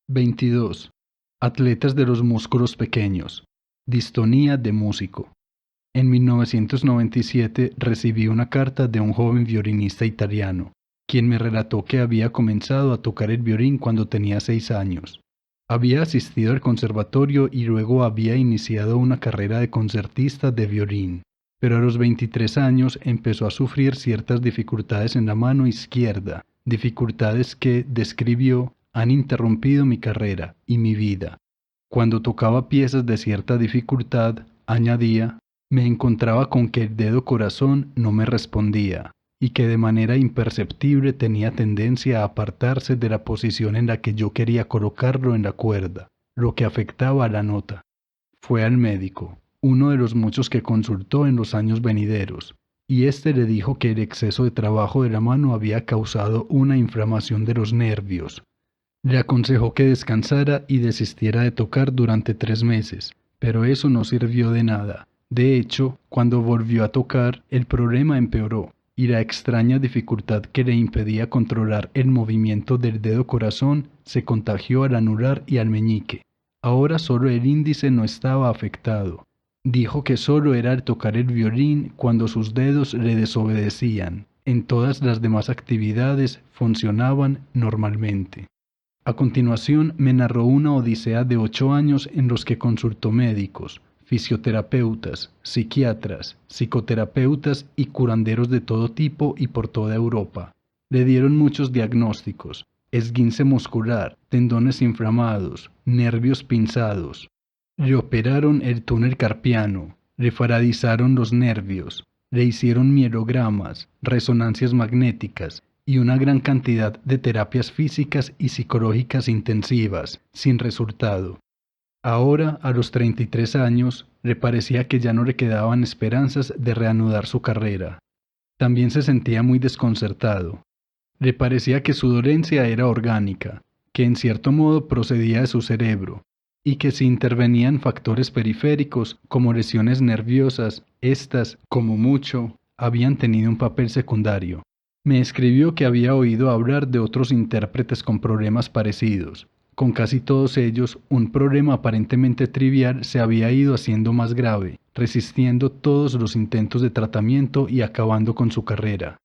22. Atletas de los músculos pequeños. Distonía de músico. En 1997 recibí una carta de un joven violinista italiano, quien me relató que había comenzado a tocar el violín cuando tenía 6 años. Había asistido al conservatorio y luego había iniciado una carrera de concertista de violín, pero a los 23 años empezó a sufrir ciertas dificultades en la mano izquierda, dificultades que, describió, han interrumpido mi carrera y mi vida. Cuando tocaba piezas de cierta dificultad, añadía, me encontraba con que el dedo corazón no me respondía, y que de manera imperceptible tenía tendencia a apartarse de la posición en la que yo quería colocarlo en la cuerda, lo que afectaba a la nota. Fue al médico, uno de los muchos que consultó en los años venideros, y éste le dijo que el exceso de trabajo de la mano había causado una inflamación de los nervios. Le aconsejó que descansara y desistiera de tocar durante 3 meses, pero eso no sirvió de nada. De hecho, cuando volvió a tocar, el problema empeoró, y la extraña dificultad que le impedía controlar el movimiento del dedo corazón se contagió al anular y al meñique. Ahora solo el índice no estaba afectado. Dijo que solo era al tocar el violín cuando sus dedos le desobedecían. En todas las demás actividades funcionaban normalmente. A continuación me narró una odisea de 8 años en los que consultó médicos, fisioterapeutas, psiquiatras, psicoterapeutas y curanderos de todo tipo y por toda Europa. Le dieron muchos diagnósticos: esguince muscular, tendones inflamados, nervios pinzados. Le operaron el túnel carpiano, le faradizaron los nervios, le hicieron mielogramas, resonancias magnéticas y una gran cantidad de terapias físicas y psicológicas intensivas, sin resultado. Ahora, a los 33 años, le parecía que ya no le quedaban esperanzas de reanudar su carrera. También se sentía muy desconcertado. Le parecía que su dolencia era orgánica, que en cierto modo procedía de su cerebro, y que si intervenían factores periféricos como lesiones nerviosas, éstas, como mucho, habían tenido un papel secundario. Me escribió que había oído hablar de otros intérpretes con problemas parecidos. Con casi todos ellos, un problema aparentemente trivial se había ido haciendo más grave, resistiendo todos los intentos de tratamiento y acabando con su carrera.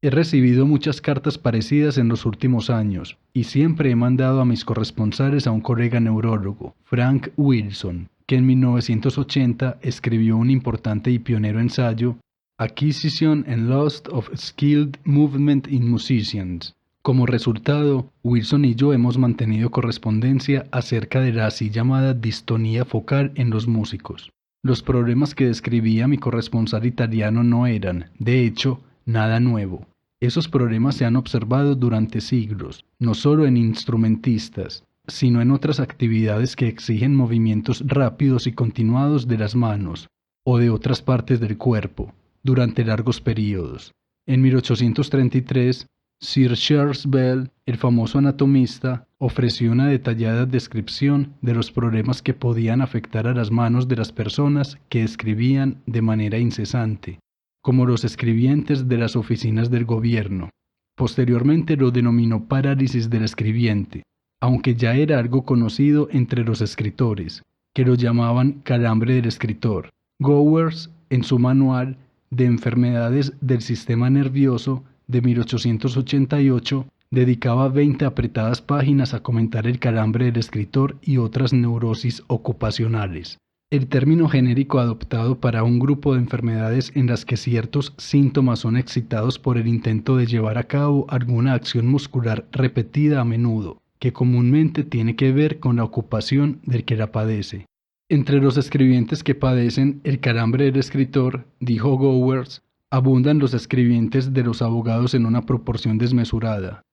He recibido muchas cartas parecidas en los últimos años, y siempre he mandado a mis corresponsales a un colega neurólogo, Frank Wilson, que en 1980 escribió un importante y pionero ensayo, Acquisition and Loss of Skilled Movement in Musicians. Como resultado, Wilson y yo hemos mantenido correspondencia acerca de la así llamada distonía focal en los músicos. Los problemas que describía mi corresponsal italiano no eran, de hecho, nada nuevo. Esos problemas se han observado durante siglos, no solo en instrumentistas, sino en otras actividades que exigen movimientos rápidos y continuados de las manos o de otras partes del cuerpo, durante largos períodos. En 1833, Sir Charles Bell, el famoso anatomista, ofreció una detallada descripción de los problemas que podían afectar a las manos de las personas que escribían de manera incesante, como los escribientes de las oficinas del gobierno. Posteriormente lo denominó parálisis del escribiente, aunque ya era algo conocido entre los escritores, que lo llamaban calambre del escritor. Gowers, en su manual de enfermedades del sistema nervioso de 1888, dedicaba 20 apretadas páginas a comentar el calambre del escritor y otras neurosis ocupacionales. El término genérico adoptado para un grupo de enfermedades en las que ciertos síntomas son excitados por el intento de llevar a cabo alguna acción muscular repetida a menudo, que comúnmente tiene que ver con la ocupación del que la padece. Entre los escribientes que padecen el calambre del escritor, dijo Gowers, abundan los escribientes de los abogados en una proporción desmesurada.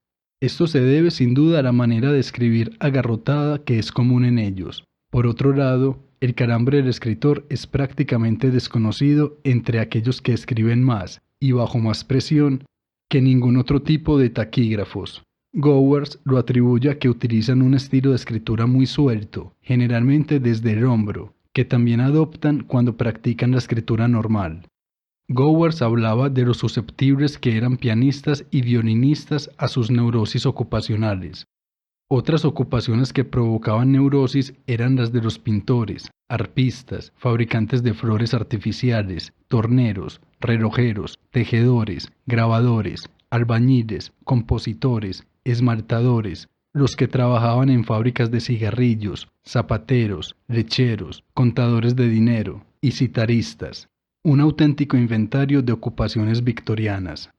Esto se debe sin duda a la manera de escribir agarrotada que es común en ellos. Por otro lado, el calambre del escritor es prácticamente desconocido entre aquellos que escriben más y bajo más presión que ningún otro tipo de taquígrafos. Gowers lo atribuye a que utilizan un estilo de escritura muy suelto, generalmente desde el hombro, que también adoptan cuando practican la escritura normal. Gowers hablaba de los susceptibles que eran pianistas y violinistas a sus neurosis ocupacionales. Otras ocupaciones que provocaban neurosis eran las de los pintores, arpistas, fabricantes de flores artificiales, torneros, relojeros, tejedores, grabadores, albañiles, compositores, esmaltadores, los que trabajaban en fábricas de cigarrillos, zapateros, lecheros, contadores de dinero y citaristas. Un auténtico inventario de ocupaciones victorianas.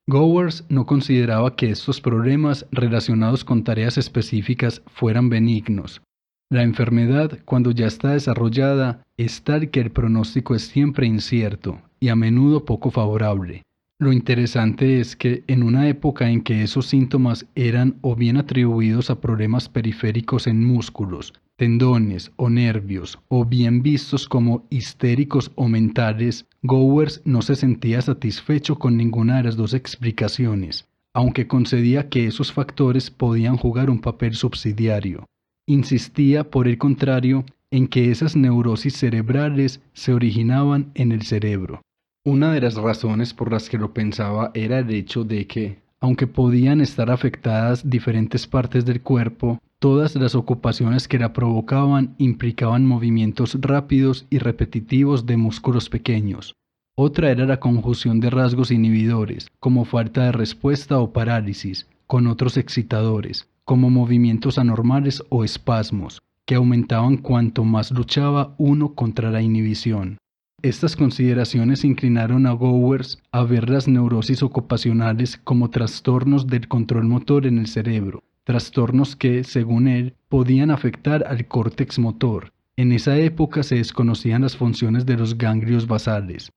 Gowers no consideraba que estos problemas relacionados con tareas específicas fueran benignos. La enfermedad, cuando ya está desarrollada, es tal que el pronóstico es siempre incierto y a menudo poco favorable. Lo interesante es que en una época en que esos síntomas eran o bien atribuidos a problemas periféricos en músculos, tendones o nervios, o bien vistos como histéricos o mentales, Gowers no se sentía satisfecho con ninguna de las dos explicaciones, aunque concedía que esos factores podían jugar un papel subsidiario. Insistía, por el contrario, en que esas neurosis cerebrales se originaban en el cerebro. Una de las razones por las que lo pensaba era el hecho de que, aunque podían estar afectadas diferentes partes del cuerpo, todas las ocupaciones que la provocaban implicaban movimientos rápidos y repetitivos de músculos pequeños. Otra era la conjunción de rasgos inhibidores, como falta de respuesta o parálisis, con otros excitadores, como movimientos anormales o espasmos, que aumentaban cuanto más luchaba uno contra la inhibición. Estas consideraciones inclinaron a Gowers a ver las neurosis ocupacionales como trastornos del control motor en el cerebro, trastornos que, según él, podían afectar al córtex motor. En esa época se desconocían las funciones de los ganglios basales.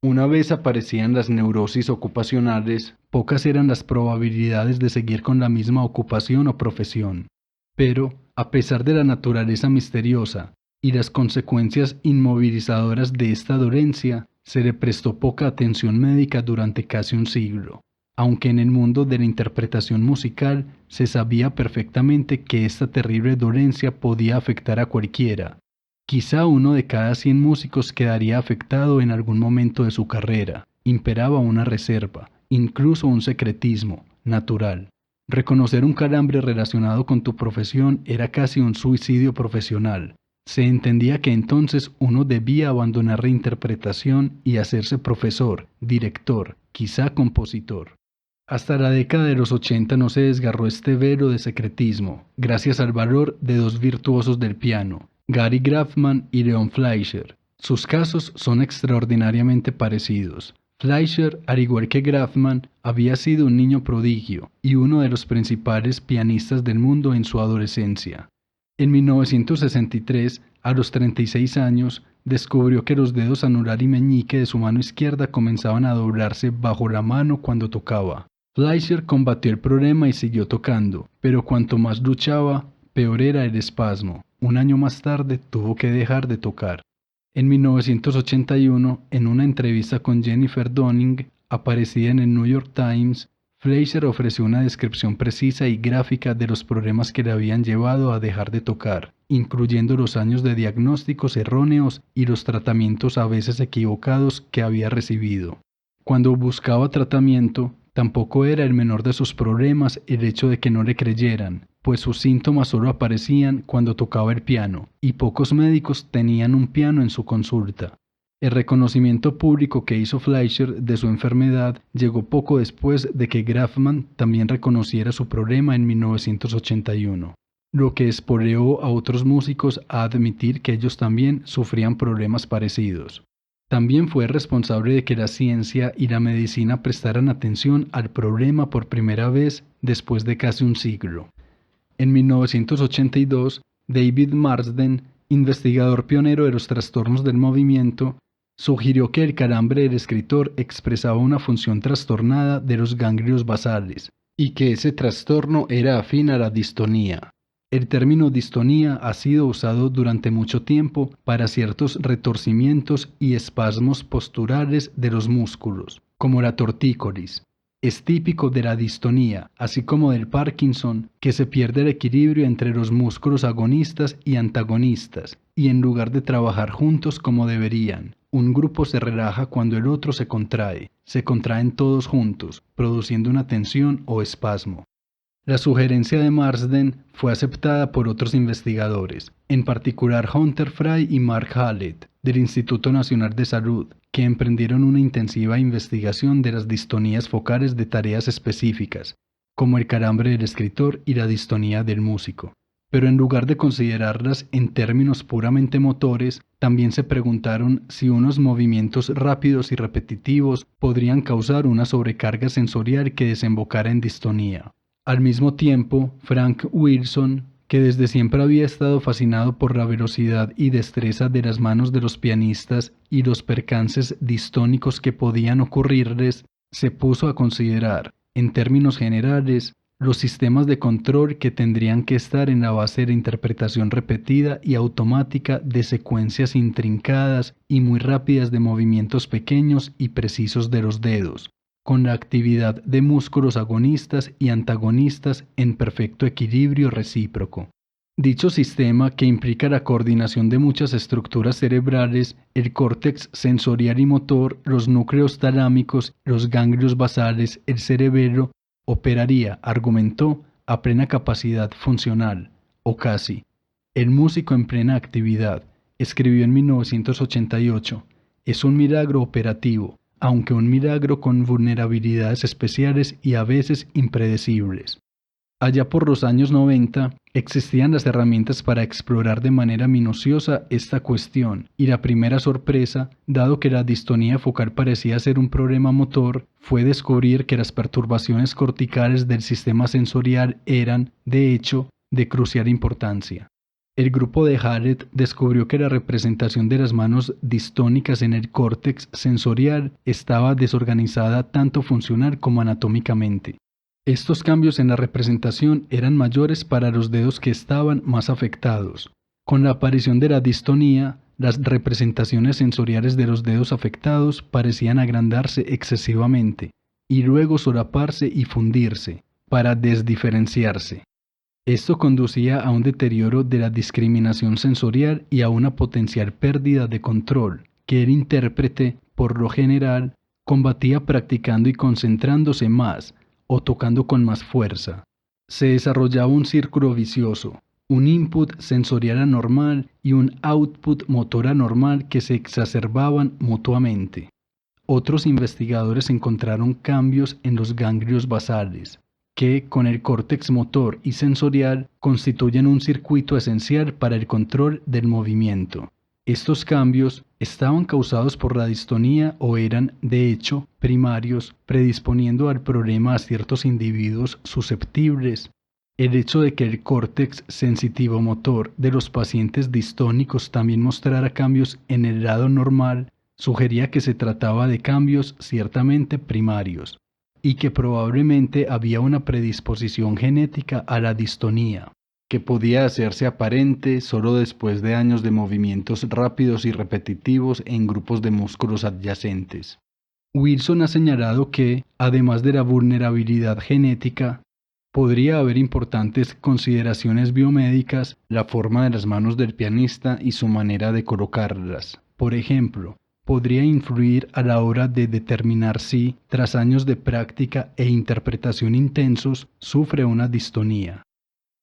Una vez aparecían las neurosis ocupacionales, pocas eran las probabilidades de seguir con la misma ocupación o profesión. Pero, a pesar de la naturaleza misteriosa y las consecuencias inmovilizadoras de esta dolencia, se le prestó poca atención médica durante casi un siglo, aunque en el mundo de la interpretación musical se sabía perfectamente que esta terrible dolencia podía afectar a cualquiera. Quizá uno de cada 100 músicos quedaría afectado en algún momento de su carrera. Imperaba una reserva, incluso un secretismo, natural. Reconocer un calambre relacionado con tu profesión era casi un suicidio profesional. Se entendía que entonces uno debía abandonar la interpretación y hacerse profesor, director, quizá compositor. Hasta la década de los 80 no se desgarró este velo de secretismo, gracias al valor de dos virtuosos del piano, Gary Grafman y Leon Fleischer. Sus casos son extraordinariamente parecidos. Fleischer, al igual que Grafman, había sido un niño prodigio y uno de los principales pianistas del mundo en su adolescencia. En 1963, a los 36 años, descubrió que los dedos anular y meñique de su mano izquierda comenzaban a doblarse bajo la mano cuando tocaba. Fleischer combatió el problema y siguió tocando, pero cuanto más luchaba, peor era el espasmo. Un año más tarde tuvo que dejar de tocar. En 1981, en una entrevista con Jennifer Doning, aparecida en el New York Times, Fleischer ofreció una descripción precisa y gráfica de los problemas que le habían llevado a dejar de tocar, incluyendo los años de diagnósticos erróneos y los tratamientos a veces equivocados que había recibido. Cuando buscaba tratamiento, tampoco era el menor de sus problemas el hecho de que no le creyeran, pues sus síntomas solo aparecían cuando tocaba el piano, y pocos médicos tenían un piano en su consulta. El reconocimiento público que hizo Fleischer de su enfermedad llegó poco después de que Grafman también reconociera su problema en 1981, lo que espoleó a otros músicos a admitir que ellos también sufrían problemas parecidos. También fue responsable de que la ciencia y la medicina prestaran atención al problema por primera vez después de casi un siglo. En 1982, David Marsden, investigador pionero de los trastornos del movimiento, sugirió que el calambre del escritor expresaba una función trastornada de los ganglios basales, y que ese trastorno era afín a la distonía. El término distonía ha sido usado durante mucho tiempo para ciertos retorcimientos y espasmos posturales de los músculos, como la tortícolis. Es típico de la distonía, así como del Parkinson, que se pierde el equilibrio entre los músculos agonistas y antagonistas, y en lugar de trabajar juntos como deberían, un grupo se relaja cuando el otro se contraen todos juntos, produciendo una tensión o espasmo. La sugerencia de Marsden fue aceptada por otros investigadores, en particular Hunter Fry y Mark Hallett, del Instituto Nacional de Salud, que emprendieron una intensiva investigación de las distonías focales de tareas específicas, como el calambre del escritor y la distonía del músico. Pero en lugar de considerarlas en términos puramente motores, también se preguntaron si unos movimientos rápidos y repetitivos podrían causar una sobrecarga sensorial que desembocara en distonía. Al mismo tiempo, Frank Wilson, que desde siempre había estado fascinado por la velocidad y destreza de las manos de los pianistas y los percances distónicos que podían ocurrirles, se puso a considerar, en términos generales, los sistemas de control que tendrían que estar en la base de la interpretación repetida y automática de secuencias intrincadas y muy rápidas de movimientos pequeños y precisos de los dedos, con la actividad de músculos agonistas y antagonistas en perfecto equilibrio recíproco. Dicho sistema, que implica la coordinación de muchas estructuras cerebrales, el córtex sensorial y motor, los núcleos talámicos, los ganglios basales, el cerebelo, operaría, argumentó, a plena capacidad funcional, o casi. El músico en plena actividad, escribió en 1988, es un milagro operativo, aunque un milagro con vulnerabilidades especiales y a veces impredecibles. Allá por los años 90, existían las herramientas para explorar de manera minuciosa esta cuestión, y la primera sorpresa, dado que la distonía focal parecía ser un problema motor, fue descubrir que las perturbaciones corticales del sistema sensorial eran, de hecho, de crucial importancia. El grupo de Hallett descubrió que la representación de las manos distónicas en el córtex sensorial estaba desorganizada tanto funcional como anatómicamente. Estos cambios en la representación eran mayores para los dedos que estaban más afectados. Con la aparición de la distonía, las representaciones sensoriales de los dedos afectados parecían agrandarse excesivamente, y luego solaparse y fundirse, para desdiferenciarse. Esto conducía a un deterioro de la discriminación sensorial y a una potencial pérdida de control, que el intérprete, por lo general, combatía practicando y concentrándose más, o tocando con más fuerza. Se desarrollaba un círculo vicioso, un input sensorial anormal y un output motor anormal que se exacerbaban mutuamente. Otros investigadores encontraron cambios en los ganglios basales, que, con el córtex motor y sensorial, constituyen un circuito esencial para el control del movimiento. Estos cambios estaban causados por la distonía o eran, de hecho, primarios, predisponiendo al problema a ciertos individuos susceptibles. El hecho de que el córtex sensitivo-motor de los pacientes distónicos también mostrara cambios en el lado normal sugería que se trataba de cambios ciertamente primarios, y que probablemente había una predisposición genética a la distonía, que podía hacerse aparente solo después de años de movimientos rápidos y repetitivos en grupos de músculos adyacentes. Wilson ha señalado que, además de la vulnerabilidad genética, podría haber importantes consideraciones biomédicas, la forma de las manos del pianista y su manera de colocarlas. Por ejemplo, podría influir a la hora de determinar si, tras años de práctica e interpretación intensos, sufre una distonía.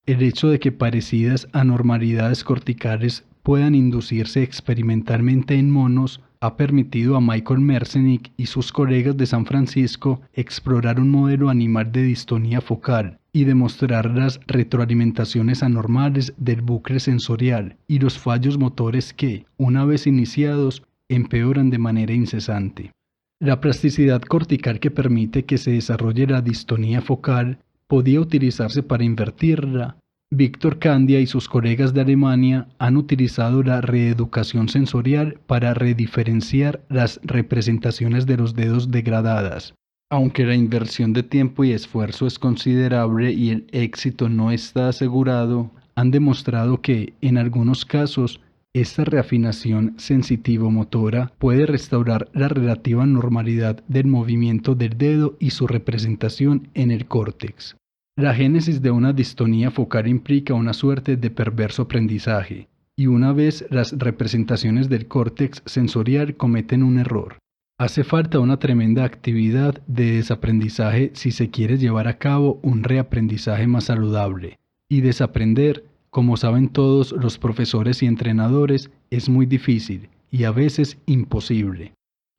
El hecho de que parecidas anormalidades corticales puedan inducirse experimentalmente en monos ha permitido a Michael Merzenich y sus colegas de San Francisco explorar un modelo animal de distonía focal y demostrar las retroalimentaciones anormales del bucle sensorial y los fallos motores que, una vez iniciados, empeoran de manera incesante. La plasticidad cortical que permite que se desarrolle la distonía focal podía utilizarse para invertirla. Victor Candia y sus colegas de Alemania han utilizado la reeducación sensorial para rediferenciar las representaciones de los dedos degradadas. Aunque la inversión de tiempo y esfuerzo es considerable y el éxito no está asegurado, han demostrado que, en algunos casos, esta reafinación sensitivo-motora puede restaurar la relativa normalidad del movimiento del dedo y su representación en el córtex. La génesis de una distonía focal implica una suerte de perverso aprendizaje, y una vez las representaciones del córtex sensorial cometen un error, Hace falta una tremenda actividad de desaprendizaje si se quiere llevar a cabo un reaprendizaje más saludable. Y desaprender, como saben todos los profesores y entrenadores, es muy difícil y a veces imposible.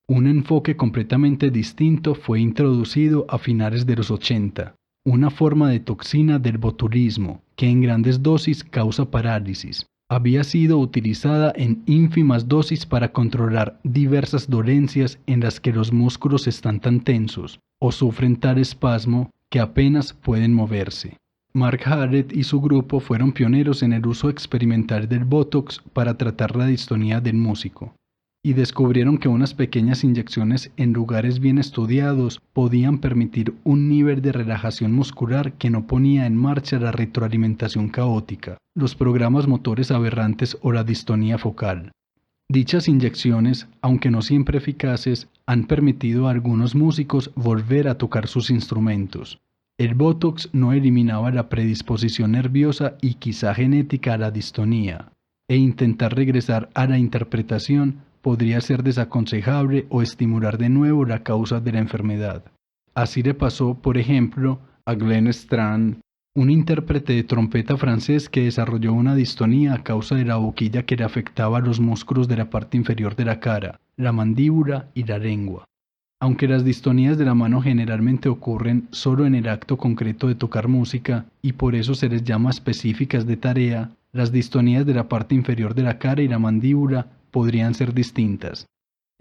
Un enfoque completamente distinto fue introducido a finales de los 80, una forma de toxina del botulismo que en grandes dosis causa parálisis. Había sido utilizada en ínfimas dosis para controlar diversas dolencias en las que los músculos están tan tensos o sufren tal espasmo que apenas pueden moverse. Mark Harrett y su grupo fueron pioneros en el uso experimental del Botox para tratar la distonía del músico, y descubrieron que unas pequeñas inyecciones en lugares bien estudiados podían permitir un nivel de relajación muscular que no ponía en marcha la retroalimentación caótica, los programas motores aberrantes o la distonía focal. Dichas inyecciones, aunque no siempre eficaces, han permitido a algunos músicos volver a tocar sus instrumentos. El Botox no eliminaba la predisposición nerviosa y quizá genética a la distonía, e intentar regresar a la interpretación podría ser desaconsejable o estimular de nuevo la causa de la enfermedad. Así le pasó, por ejemplo, a Glenn Strand, un intérprete de trompeta francés que desarrolló una distonía a causa de la boquilla que le afectaba a los músculos de la parte inferior de la cara, la mandíbula y la lengua. Aunque las distonías de la mano generalmente ocurren solo en el acto concreto de tocar música y por eso se les llama específicas de tarea, las distonías de la parte inferior de la cara y la mandíbula podrían ser distintas.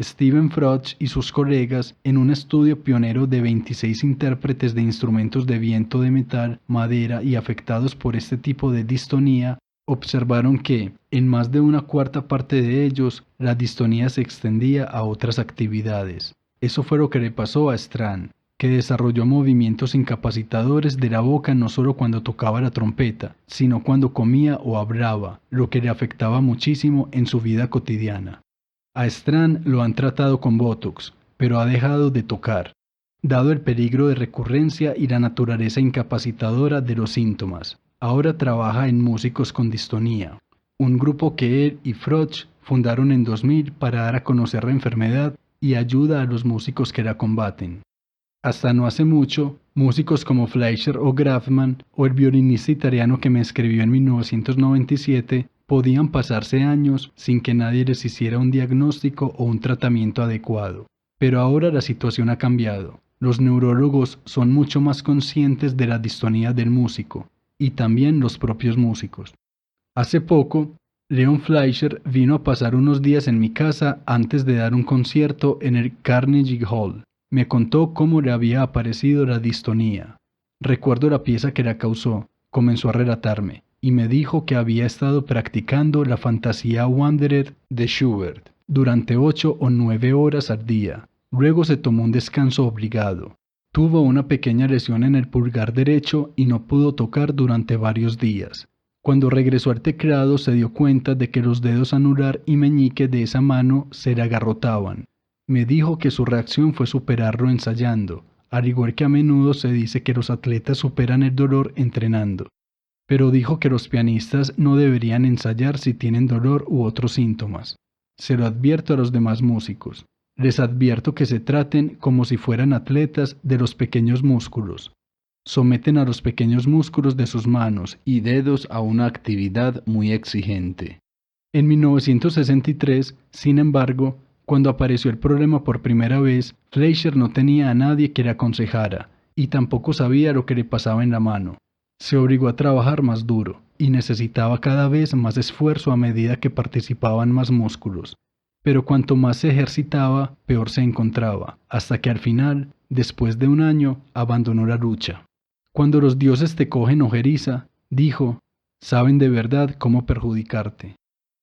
Stephen Froch y sus colegas, en un estudio pionero de 26 intérpretes de instrumentos de viento de metal, madera y afectados por este tipo de distonía, observaron que, en más de una cuarta parte de ellos, la distonía se extendía a otras actividades. Eso fue lo que le pasó a Strand, que desarrolló movimientos incapacitadores de la boca no solo cuando tocaba la trompeta, sino cuando comía o hablaba, lo que le afectaba muchísimo en su vida cotidiana. A Strand lo han tratado con Botox, pero ha dejado de tocar, dado el peligro de recurrencia y la naturaleza incapacitadora de los síntomas. Ahora trabaja en Músicos con Distonía, un grupo que él y Froch fundaron en 2000 para dar a conocer la enfermedad y ayuda a los músicos que la combaten. Hasta no hace mucho, músicos como Fleischer o Grafman o el violinista italiano que me escribió en 1997 podían pasarse años sin que nadie les hiciera un diagnóstico o un tratamiento adecuado. Pero ahora la situación ha cambiado. Los neurólogos son mucho más conscientes de la distonía del músico, y también los propios músicos. Hace poco, Leon Fleischer vino a pasar unos días en mi casa antes de dar un concierto en el Carnegie Hall. Me contó cómo le había aparecido la distonía. Recuerdo la pieza que la causó, comenzó a relatarme, y me dijo que había estado practicando la fantasía Wanderer de Schubert durante 8 o 9 horas al día. Luego se tomó un descanso obligado. Tuvo una pequeña lesión en el pulgar derecho y no pudo tocar durante varios días. Cuando regresó al teclado se dio cuenta de que los dedos anular y meñique de esa mano se le agarrotaban. Me dijo que su reacción fue superarlo ensayando, al igual que a menudo se dice que los atletas superan el dolor entrenando. Pero dijo que los pianistas no deberían ensayar si tienen dolor u otros síntomas. Se lo advierto a los demás músicos. Les advierto que se traten como si fueran atletas de los pequeños músculos. Someten a los pequeños músculos de sus manos y dedos a una actividad muy exigente. En 1963, sin embargo, cuando apareció el problema por primera vez, Fleischer no tenía a nadie que le aconsejara, y tampoco sabía lo que le pasaba en la mano. Se obligó a trabajar más duro, y necesitaba cada vez más esfuerzo a medida que participaban más músculos. Pero cuanto más se ejercitaba, peor se encontraba, hasta que al final, después de un año, abandonó la lucha. Cuando los dioses te cogen ojeriza, dijo, saben de verdad cómo perjudicarte.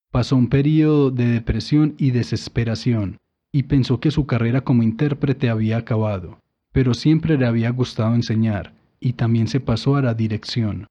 Pasó un período de depresión y desesperación, y pensó que su carrera como intérprete había acabado, pero siempre le había gustado enseñar, y también se pasó a la dirección.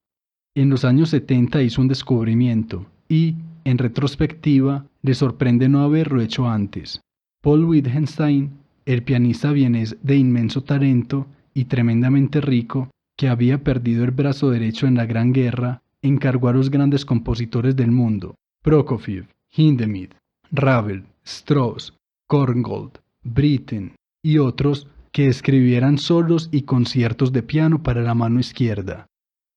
En los años 70 hizo un descubrimiento, y, en retrospectiva, le sorprende no haberlo hecho antes. Paul Wittgenstein, el pianista vienés de inmenso talento y tremendamente rico, que había perdido el brazo derecho en la Gran Guerra, encargó a los grandes compositores del mundo, Prokofiev, Hindemith, Ravel, Strauss, Korngold, Britten y otros que escribieran solos y conciertos de piano para la mano izquierda.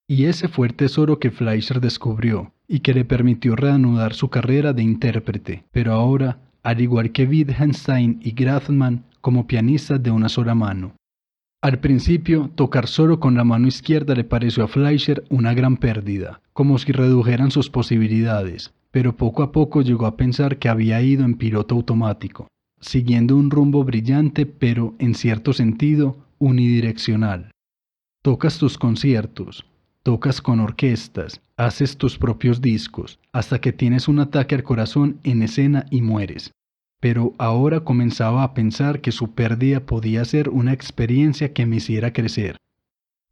Y ese fue el tesoro que Fleischer descubrió y que le permitió reanudar su carrera de intérprete, pero ahora, al igual que Wittgenstein y Grafman, como pianista de una sola mano. Al principio, tocar solo con la mano izquierda le pareció a Fleischer una gran pérdida, como si redujeran sus posibilidades, pero poco a poco llegó a pensar que había ido en piloto automático, siguiendo un rumbo brillante pero, en cierto sentido, unidireccional. Tocas tus conciertos, tocas con orquestas, haces tus propios discos, hasta que tienes un ataque al corazón en escena y mueres. Pero ahora comenzaba a pensar que su pérdida podía ser una experiencia que me hiciera crecer.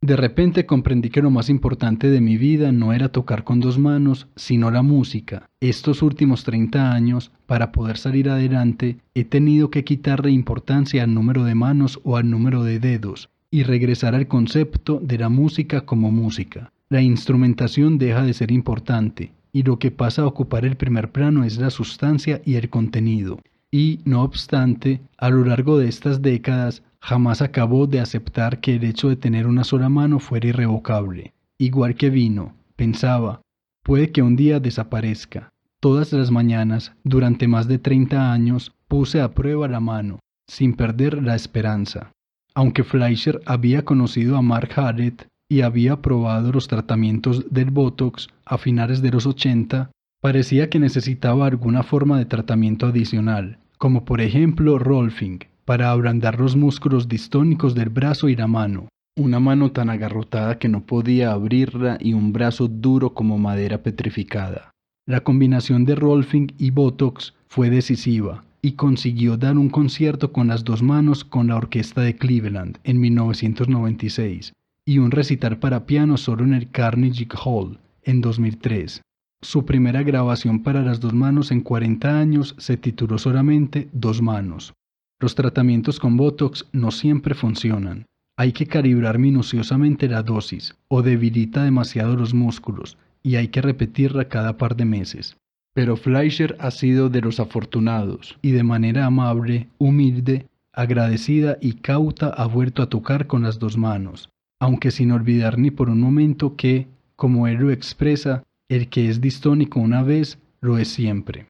De repente comprendí que lo más importante de mi vida no era tocar con dos manos, sino la música. Estos últimos 30 años, para poder salir adelante, he tenido que quitarle importancia al número de manos o al número de dedos, y regresar al concepto de la música como música. La instrumentación deja de ser importante, y lo que pasa a ocupar el primer plano es la sustancia y el contenido. Y, no obstante, a lo largo de estas décadas, jamás acabó de aceptar que el hecho de tener una sola mano fuera irrevocable. Igual que vino, pensaba, puede que un día desaparezca. Todas las mañanas, durante más de 30 años, puse a prueba la mano, sin perder la esperanza. Aunque Fleischer había conocido a Mark Hallett y había probado los tratamientos del Botox a finales de los 80, parecía que necesitaba alguna forma de tratamiento adicional, como por ejemplo rolfing, para ablandar los músculos distónicos del brazo y la mano. Una mano tan agarrotada que no podía abrirla y un brazo duro como madera petrificada. La combinación de rolfing y Botox fue decisiva y consiguió dar un concierto con las dos manos con la orquesta de Cleveland en 1996 y un recital para piano solo en el Carnegie Hall en 2003. Su primera grabación para las dos manos en 40 años se tituló solamente Dos manos. Los tratamientos con Botox no siempre funcionan. Hay que calibrar minuciosamente la dosis o debilita demasiado los músculos y hay que repetirla cada par de meses. Pero Fleischer ha sido de los afortunados y de manera amable, humilde, agradecida y cauta ha vuelto a tocar con las dos manos, aunque sin olvidar ni por un momento que, como él lo expresa, el que es distónico una vez, lo es siempre.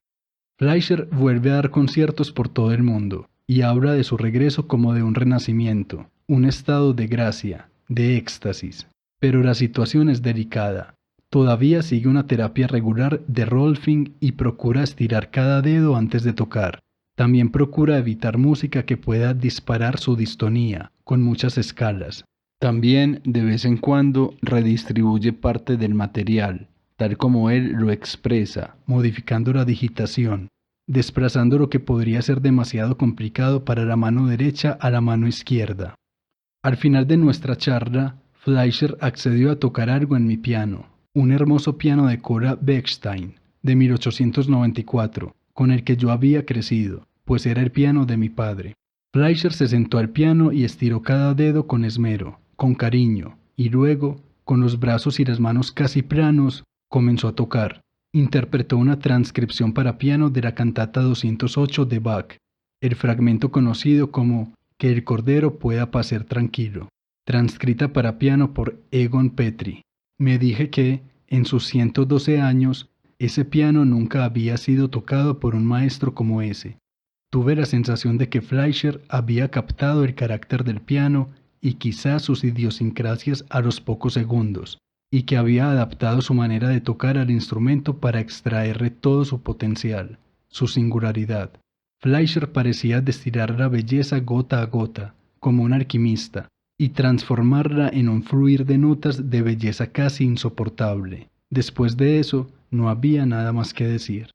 Fleischer vuelve a dar conciertos por todo el mundo y habla de su regreso como de un renacimiento, un estado de gracia, de éxtasis. Pero la situación es delicada. Todavía sigue una terapia regular de rolfing y procura estirar cada dedo antes de tocar. También procura evitar música que pueda disparar su distonía, con muchas escalas. También, de vez en cuando, redistribuye parte del material, tal como él lo expresa, modificando la digitación, desplazando lo que podría ser demasiado complicado para la mano derecha a la mano izquierda. Al final de nuestra charla, Fleischer accedió a tocar algo en mi piano, un hermoso piano de Cora Bechstein, de 1894, con el que yo había crecido, pues era el piano de mi padre. Fleischer se sentó al piano y estiró cada dedo con esmero, con cariño, y luego, con los brazos y las manos casi planos, comenzó a tocar. Interpretó una transcripción para piano de la cantata 208 de Bach, el fragmento conocido como Que el Cordero pueda pacer tranquilo, transcrita para piano por Egon Petri. Me dije que, en sus 112 años, ese piano nunca había sido tocado por un maestro como ese. Tuve la sensación de que Fleischer había captado el carácter del piano y quizás sus idiosincrasias a los pocos segundos, y que había adaptado su manera de tocar al instrumento para extraerle todo su potencial, su singularidad. Fleischer parecía destilar la belleza gota a gota, como un alquimista, y transformarla en un fluir de notas de belleza casi insoportable. Después de eso, no había nada más que decir.